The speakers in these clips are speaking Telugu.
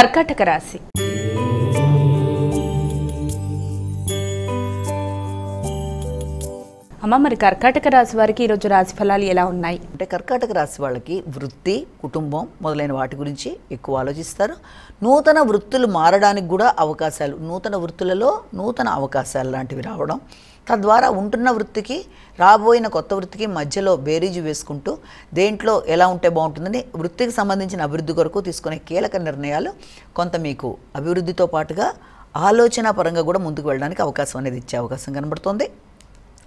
కర్కాటక రాశి. అమ్మ, మరి కర్కాటక రాశి వారికి ఈరోజు రాశి ఫలాలు ఎలా ఉన్నాయి? అంటే కర్కాటక రాశి వాళ్ళకి వృత్తి, కుటుంబం మొదలైన వాటి గురించి ఎక్కువ ఆలోచిస్తారు. నూతన వృత్తులు మారడానికి కూడా అవకాశాలు, నూతన వృత్తులలో నూతన అవకాశాలు లాంటివి రావడం, తద్వారా ఉంటున్న వృత్తికి రాబోయిన కొత్త వృత్తికి మధ్యలో బేరీజు వేసుకుంటూ దేంట్లో ఎలా ఉంటే బాగుంటుందని వృత్తికి సంబంధించిన అభివృద్ధి కొరకు తీసుకునే కీలక నిర్ణయాలు కొంత మీకు అభివృద్ధితో పాటుగా ఆలోచన పరంగా కూడా ముందుకు వెళ్ళడానికి అవకాశం అనేది ఇచ్చే అవకాశం కనబడుతోంది.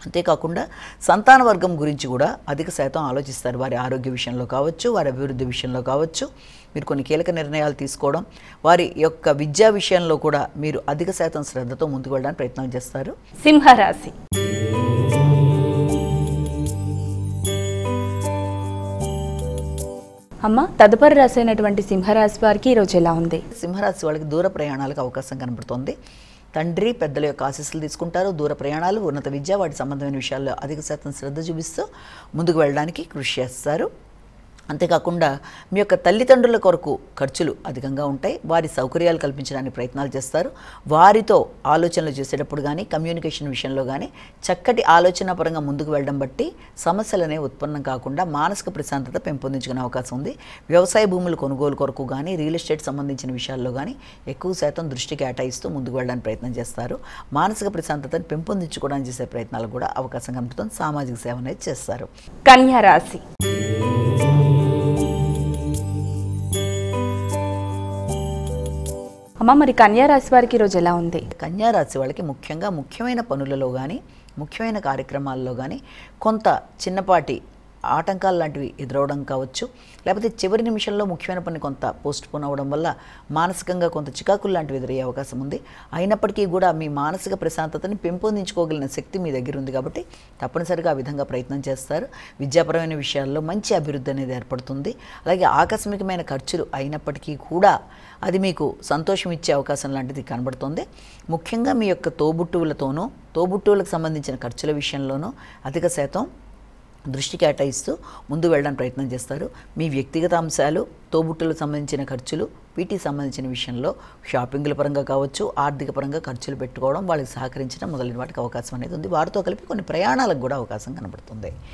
అంతేకాకుండా సంతాన వర్గం గురించి కూడా అధిక శాతం ఆలోచిస్తారు. వారి ఆరోగ్య విషయంలో కావచ్చు, వారి అభివృద్ధి విషయంలో కావచ్చు, మీరు కొన్ని కీలక నిర్ణయాలు తీసుకోవడం, వారి యొక్క విద్యా విషయంలో కూడా మీరు అధిక శాతం శ్రద్ధతో ముందుకు వెళ్ళడానికి ప్రయత్నం చేస్తారు. సింహరాశి. అమ్మ, తదుపరి రాశి అయినటువంటి సింహరాశి వారికి ఈరోజు ఎలా ఉంది? సింహరాశి వాళ్ళకి దూర ప్రయాణాలకు అవకాశం కనబడుతోంది. తండ్రి పెద్దల యొక్క ఆశీస్సులు తీసుకుంటారు. దూర ప్రయాణాలు, ఉన్నత విద్య, వాటి సంబంధమైన విషయాల్లో అధిక శాతం శ్రద్ధ చూపిస్తూ ముందుకు వెళ్ళడానికి కృషి చేస్తారు. అంతేకాకుండా మీ యొక్క తల్లిదండ్రుల కొరకు ఖర్చులు అధికంగా ఉంటాయి. వారి సౌకర్యాలు కల్పించడానికి ప్రయత్నాలు చేస్తారు. వారితో ఆలోచనలు చేసేటప్పుడు కానీ, కమ్యూనికేషన్ విషయంలో కానీ చక్కటి ఆలోచన పరంగా ముందుకు వెళ్ళడం బట్టి సమస్యలు అనేవి ఉత్పన్నం కాకుండా మానసిక ప్రశాంతత పెంపొందించుకునే అవకాశం ఉంది. వ్యవసాయ భూముల కొనుగోలు కొరకు కానీ, రియల్ ఎస్టేట్ సంబంధించిన విషయాల్లో కానీ ఎక్కువ శాతం దృష్టి కేటాయిస్తూ ముందుకు వెళ్ళడానికి ప్రయత్నం చేస్తారు. మానసిక ప్రశాంతతను పెంపొందించుకోవడానికి చేసే ప్రయత్నాలకు కూడా అవకాశం కనబడుతుంది. సామాజిక సేవ అనేది చేస్తారు. కన్యా రాశి. అమ్మ, మరి కన్యా రాశి వారికి ఈరోజు ఎలా ఉంది? కన్యా రాశి వాళ్ళకి ముఖ్యంగా ముఖ్యమైన పనులలో కానీ, ముఖ్యమైన కార్యక్రమాల్లో కానీ కొంత చిన్నపాటి ఆటంకాలు లాంటివి ఎదురవడం కావచ్చు, లేకపోతే చివరి నిమిషంలో ముఖ్యమైన పని కొంత పోస్ట్ పోన్ అవ్వడం వల్ల మానసికంగా కొంత చికాకులు లాంటివి ఎదురయ్యే అవకాశం ఉంది. అయినప్పటికీ కూడా మీ మానసిక ప్రశాంతతని పెంపొందించుకోగలిగిన శక్తి మీ దగ్గర ఉంది కాబట్టి తప్పనిసరిగా ఆ విధంగా ప్రయత్నం చేస్తారు. విద్యాపరమైన విషయాల్లో మంచి అభివృద్ధి అనేది ఏర్పడుతుంది. అలాగే ఆకస్మికమైన ఖర్చులు అయినప్పటికీ కూడా అది మీకు సంతోషం ఇచ్చే అవకాశం లాంటిది కనబడుతుంది. ముఖ్యంగా మీ యొక్క తోబుట్టువులతోనూ, తోబుట్టువులకు సంబంధించిన ఖర్చుల విషయంలోనూ అధిక శాతం దృష్టి కేటాయిస్తూ ముందు వెళ్ళడానికి ప్రయత్నం చేస్తారు. మీ వ్యక్తిగత అంశాలు, తోబుట్టులకు సంబంధించిన ఖర్చులు, వీటికి సంబంధించిన విషయంలో షాపింగ్ల పరంగా కావచ్చు, ఆర్థిక పరంగా ఖర్చులు పెట్టుకోవడం, వాళ్ళకి సహకరించడం మొదలైన వాటికి అవకాశం అనేది ఉంది. వారితో కలిపి కొన్ని ప్రయాణాలకు కూడా అవకాశం కనబడుతుంది.